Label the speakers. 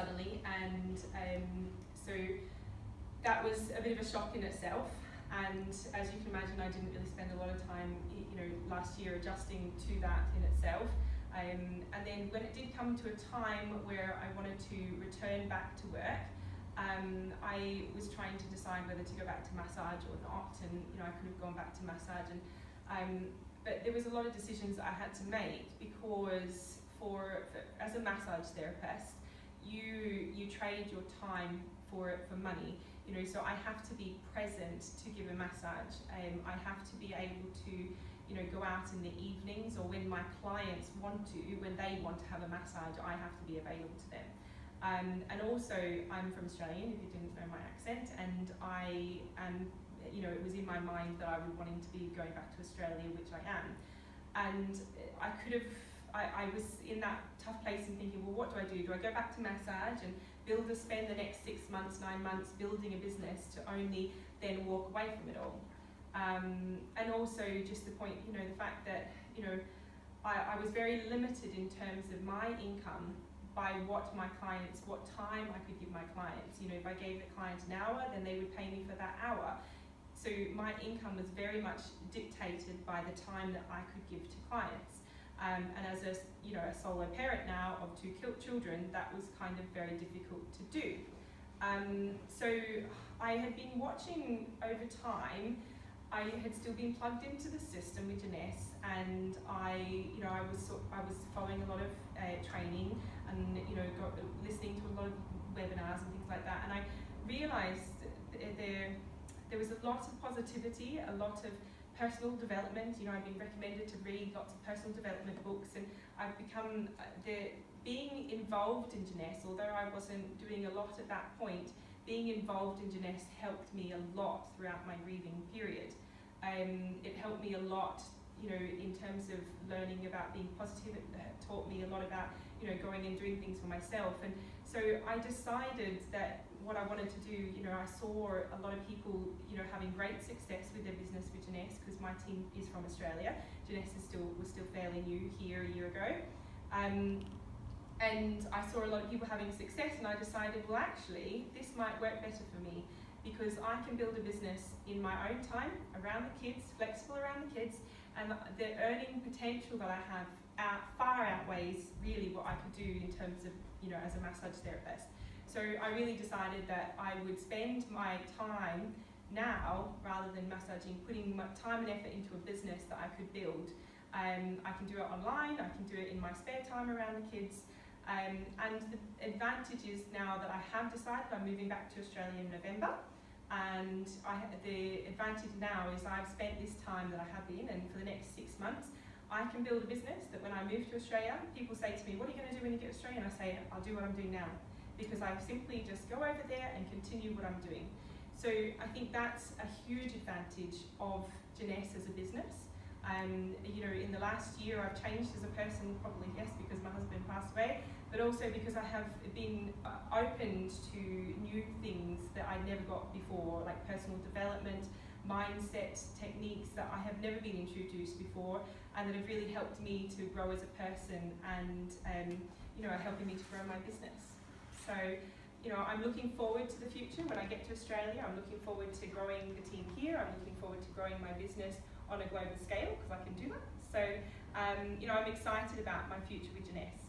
Speaker 1: suddenly, and so that was a bit of a shock in itself. And as you can imagine, I didn't really spend a lot of time, last year adjusting to that in itself. And then when it did come to a time where I wanted to return back to work, I was trying to decide whether to go back to massage or not, and I could have gone back to massage, and but there was a lot of decisions that I had to make, because for as a massage therapist, you trade your time for money. So I have to be present to give a massage. I have to be able to go out in the evenings, or when my clients when they want to have a massage, I have to be available to them. And also, I'm from Australia, if you didn't know my accent, and I am, it was in my mind that I was wanting to be going back to Australia, which I am. And I was in that tough place and thinking, well, what do? Do I go back to massage and spend the next 6 months, 9 months building a business to only then walk away from it all? And also just the point, the fact that, I was very limited in terms of my income by what time I could give my clients. If I gave the client an hour, then they would pay me for that hour. So my income was very much dictated by the time that I could give to clients. And as a solo parent now of 2 children, that was kind of very difficult to do. So I had been watching over time. I had still been plugged into the system with Jeunesse, and I was following a lot of training, and listening to a lot of webinars and things like that. And I realised there was a lot of positivity, a lot of personal development. I've been recommended to read lots of personal development books, and I've become being involved in Jeunesse. Although I wasn't doing a lot at that point, being involved in Jeunesse helped me a lot throughout my grieving period. It helped me a lot, in terms of learning about being positive. It taught me a lot about, going and doing things for myself. And so I decided that what I wanted to do, I saw a lot of people, having great success with their business with Jeunesse, because my team is from Australia. Jeunesse was still fairly new here a year ago. And I saw a lot of people having success, and I decided, well, actually, this might work better for me, because I can build a business in my own time, around the kids, flexible around the kids, and the earning potential that I have far outweighs really what I could do in terms of, as a massage therapist. So I really decided that I would spend my time now, rather than massaging, putting my time and effort into a business that I could build. I can do it online, I can do it in my spare time around the kids. And the advantage is now that I have decided I'm moving back to Australia in November, and the advantage now is I've spent this time that I have been, and for the next 6 months, I can build a business that when I move to Australia, people say to me, what are you going to do when you get to Australia? And I say, I'll do what I'm doing now, because I simply just go over there and continue what I'm doing. So I think that's a huge advantage of Jeunesse as a business. In the last year I've changed as a person, probably yes because my husband passed away, but also because I have been opened to new things that I never got before, like personal development, mindset techniques that I have never been introduced before, and that have really helped me to grow as a person, and are helping me to grow my business. So I'm looking forward to the future when I get to Australia. I'm looking forward to growing the team here. I'm looking forward to growing my business on a global scale, because I can do that. So I'm excited about my future with Jeunesse.